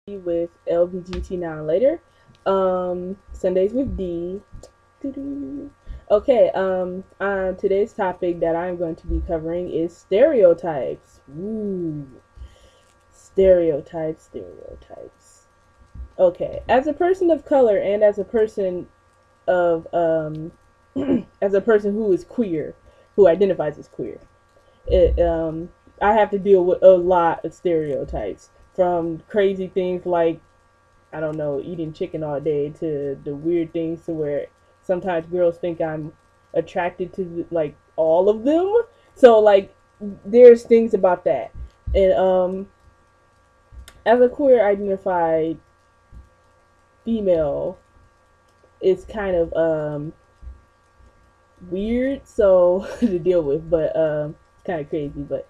With LBGT now and later. Sundays with D. Okay, today's topic that I'm going to be covering is stereotypes. Ooh, stereotypes. Okay, as a person of color and as a person of as a person who is queer, who identifies as queer, it I have to deal with a lot of stereotypes, from crazy things like, I don't know, eating chicken all day, to the weird things to where sometimes girls think I'm attracted to like all of them. So like there's things about that. And as a queer identified female, it's kind of weird so to deal with, but it's kind of crazy. But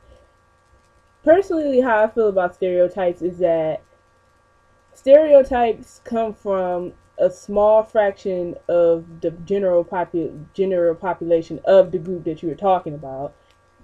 personally, how I feel about stereotypes is that stereotypes come from a small fraction of the general population of the group that you were talking about.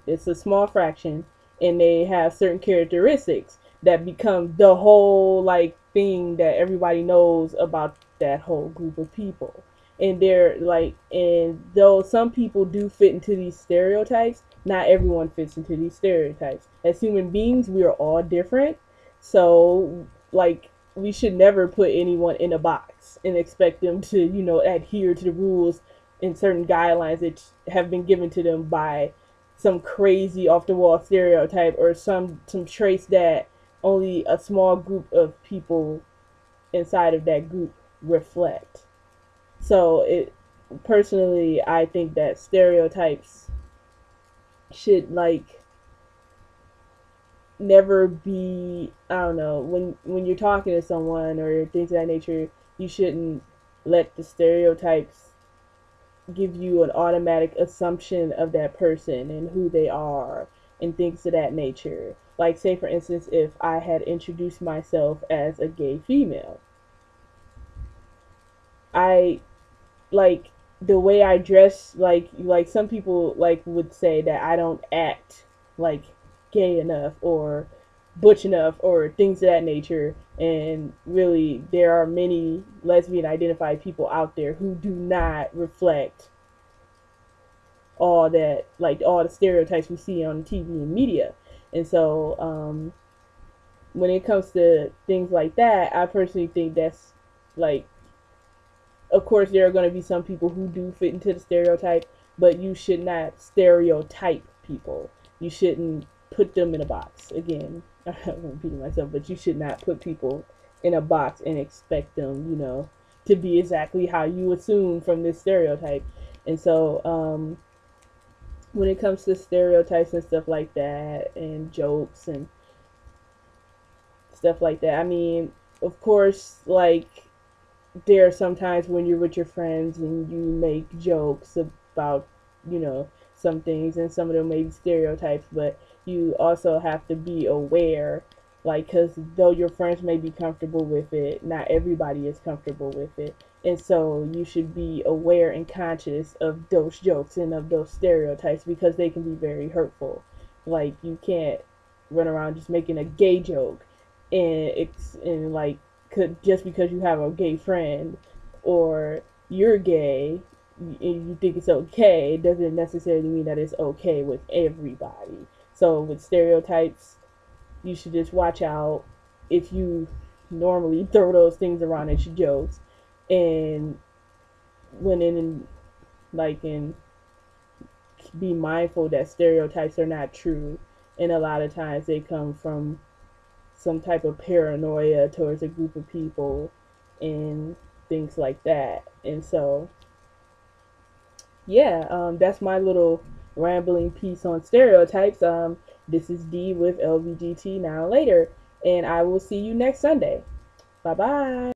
It's a small fraction, and they have certain characteristics that become the whole like thing that everybody knows about that whole group of people. And they're like, and though some people do fit into these stereotypes, not everyone fits into these stereotypes. As human beings, we are all different. So like, we should never put anyone in a box and expect them to, adhere to the rules and certain guidelines that have been given to them by some crazy off the wall stereotype, or some traits that only a small group of people inside of that group reflect. So it personally, I think that stereotypes should like never be, I don't know, when you're talking to someone or things of that nature, you shouldn't let the stereotypes give you an automatic assumption of that person and who they are and things of that nature. Like, say for instance, if I had introduced myself as a gay female, I like the way I dress, like some people like would say that I don't act like gay enough or butch enough or things of that nature. And really, there are many lesbian identified people out there who do not reflect all that, like all the stereotypes we see on TV and media. And so when it comes to things like that, I personally think that's like, of course, there are going to be some people who do fit into the stereotype, but you should not stereotype people. You shouldn't put them in a box. Again, I'm repeating myself, but you should not put people in a box and expect them, to be exactly how you assume from this stereotype. And so, when it comes to stereotypes and stuff like that, and jokes and stuff like that, I mean, of course, like, there are sometimes when you're with your friends and you make jokes about, some things, and some of them may be stereotypes, but you also have to be aware, like, because though your friends may be comfortable with it, not everybody is comfortable with it. And so you should be aware and conscious of those jokes and of those stereotypes, because they can be very hurtful. Like, you can't run around just making a gay joke and like, could just because you have a gay friend or you're gay and you think it's okay, it doesn't necessarily mean that it's okay with everybody. So with stereotypes, you should just watch out if you normally throw those things around as jokes, and when in like in be mindful that stereotypes are not true, and a lot of times they come from some type of paranoia towards a group of people and things like that. And so, yeah, that's my little rambling piece on stereotypes. This is D with LBGT now and later, and I will see you next Sunday. Bye bye.